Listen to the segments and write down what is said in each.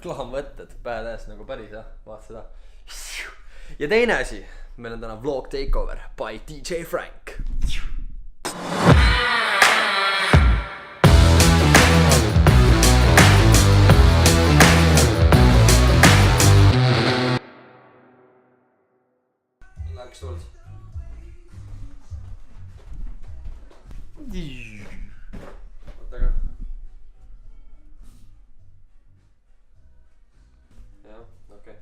reklaamvõtted, badass nagu päris jah, vaata seda. Ja teine asi, meil on täna vlog takeover by DJ Frank. Läks tuld. Oota ka. Jah, okei.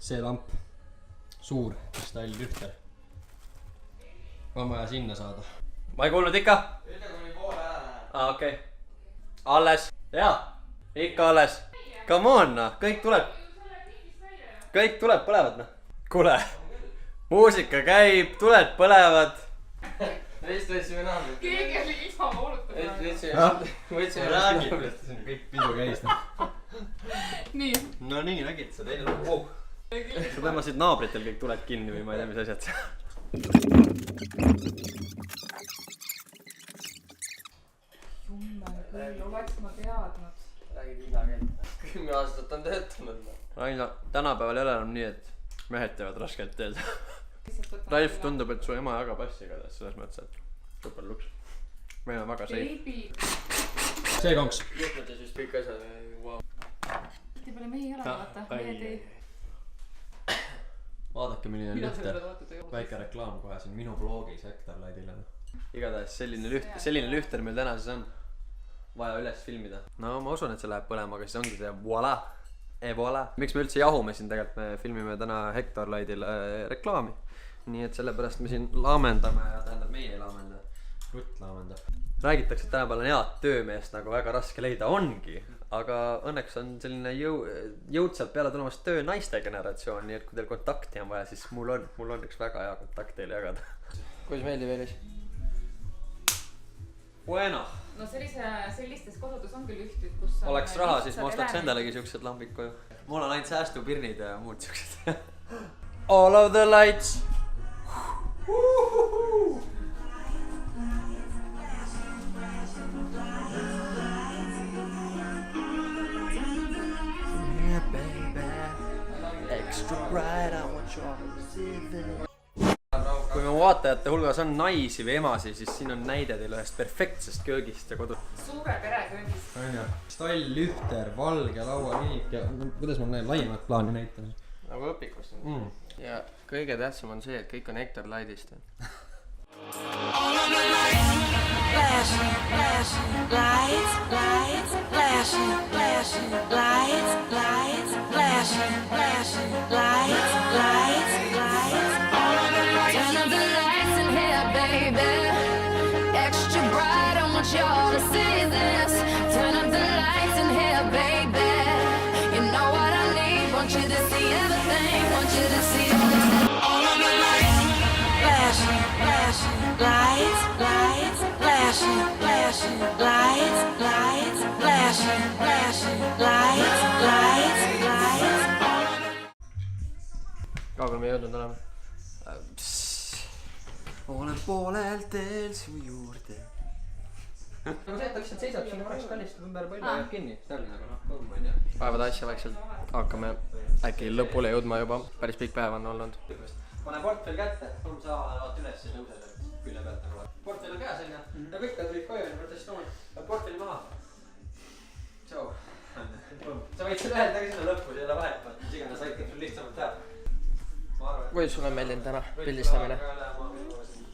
See lamp, suur, style lühter. On vaja sinna saada. Ma ei kuulnud ikka? Ütle kuni poole ära. Okei. Alles. Jaa, ikka alles. Come on, no. Kõik tuleb. Kõik tuleb, põlevad, noh. Kuule, muusika käib, tuled põlevad. Vist võtsime naabrit. Keegi oli isa voolutab. Võtsime naabrit. Kõik pidu käis. Nii. No nii, nägid sa teine lugu. Sa tõmbasid naabritel kõik tuled kinni või ma ei tea, mis asjad. Jummel küll, oleks ma teadnud. Räägid ina käib. 10 aastat on töötanud. Aina, tänapäeval ei ole enam nii, et mehed teevad raskelt tööd. Ralf tundub, et su ema jagab asja igatahes selles mõttes, et super luks. Meil on väga safe. See konks. Juhtmetes vist kõik asjad. Tihti pole mehi jala vaata. Mehed ei... Vaadake, milline lühter. Väike reklaam kohe siin minu blogis Hector Lightile. Igatahes selline lühter meil täna siis on vaja üles filmida. No ma usun, et see läheb põlema, aga siis ongi see voilà. Voilà. Miks me üldse jahume siin tegelikult, me filmime täna Hector Lightile reklaami. Nii et sellepärast me siin laamendame ja tähendab meie ei laamenda. Rutt laamendab. Räägitakse, et tänapäeval on head töömeest nagu väga raske leida ongi, aga õnneks on selline jõudsalt peale tulemas töö naiste generatsioon, nii et kui teil kontakti on vaja, siis mul on üks väga hea kontakt teile jagada. Kuidas meeldib Elis? Bueno. No sellistes kodudes ongi lühtid, kus oleks raha, siis ma ostaks endalegi siuksed lambid koju. Mul on ainult säästupirnid ja muud siuksed. All of the lights. Yeah, baby. Extra bright, I want you all to see this. Kui me vaatajate hulgas on naisi või emasi, siis siin on näide teil ühest perfektsest köögist ja kodus. Suure pere köögist. Stall, lühter, valge laualiik ja kuidas ma näen laiemalt plaani näitan? Nagu õpikus. Ja kõige tähtsam on see, et kõik on Hector Lightist. All of the lights, flashing, flashing, lights, lights, flashing, flashing, lights, lights, flashing, flashing, lights, lights, lights. All of the lights. Turn up the lights in here, baby. Extra bright, I want y'all to see this. Turn up the lights in here, baby. You know what I need, want you to see everything, want you to see everything. All of the lights, flashing, flashing. Lights, lights, flashing, flashing, lights, lights, flashing, flashing, lights, lights, lights. Kaugel me jõudnud oleme? Olen poolel teel su juurde. Nagu see, et ta lihtsalt seisab siin korraks kallistub ümber palju ja jääb kinni. See oli nagu ma ei tea. Päevad asja vaikselt. Hakkame äkki lõpule jõudma juba. Päris pikk päev on olnud. Pane portfell kätte, sa vaat üles ja tõused külje pealt nagu. Portfell on käes on ja kõik ta tulid koju ja võttes toon portfelli maha. Tšau. Sa võid seda öelda ka sinna lõppu, see ei ole vahet, mis iganes aitab sul lihtsamalt teha. Kuidas sul on meeldinud täna pildistamine?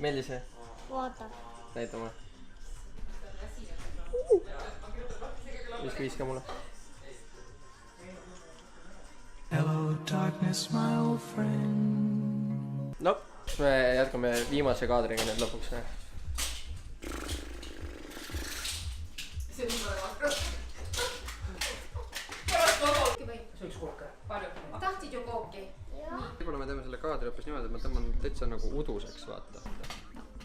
Meeldis see? Vaata. Näita mulle. Viska mulle. Hello darkness, my old friend. No, me jätkame viimase kaadriga nüüd lõpuks. See on väga vakras. See üks kooke. Palju. Tahtsid ju kooki? Võib-olla me teeme selle kaadri hoopis niimoodi, et ma tõmban täitsa nagu uduseks, vaata.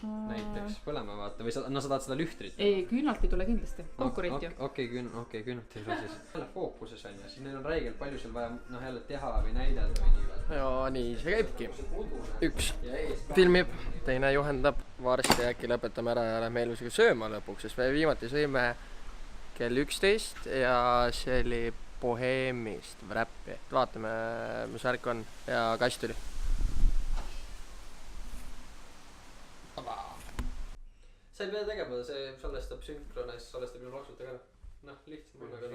Näiteks põlema vaata või sa tahad seda lühtrit? Ei, küünalt ei tule kindlasti. Konkurent ju. Okei, küünalt ei tule siis. Jälle fookuses on ja siis neil on räigelt palju seal vaja jälle teha või näidelda või nii. Ja nii see käibki. Üks filmib, teine juhendab. Varsti äkki lõpetame ära ja lähme eelmisega sööma lõpuks, sest me viimati sõime kell 11 ja see oli boheemist räppi. Vaatame, mis värk on ja kass tuli. Sa ei pea tegema, see salvestab sünkronis, salvestab ju loksutega. Noh, lihtsam on, aga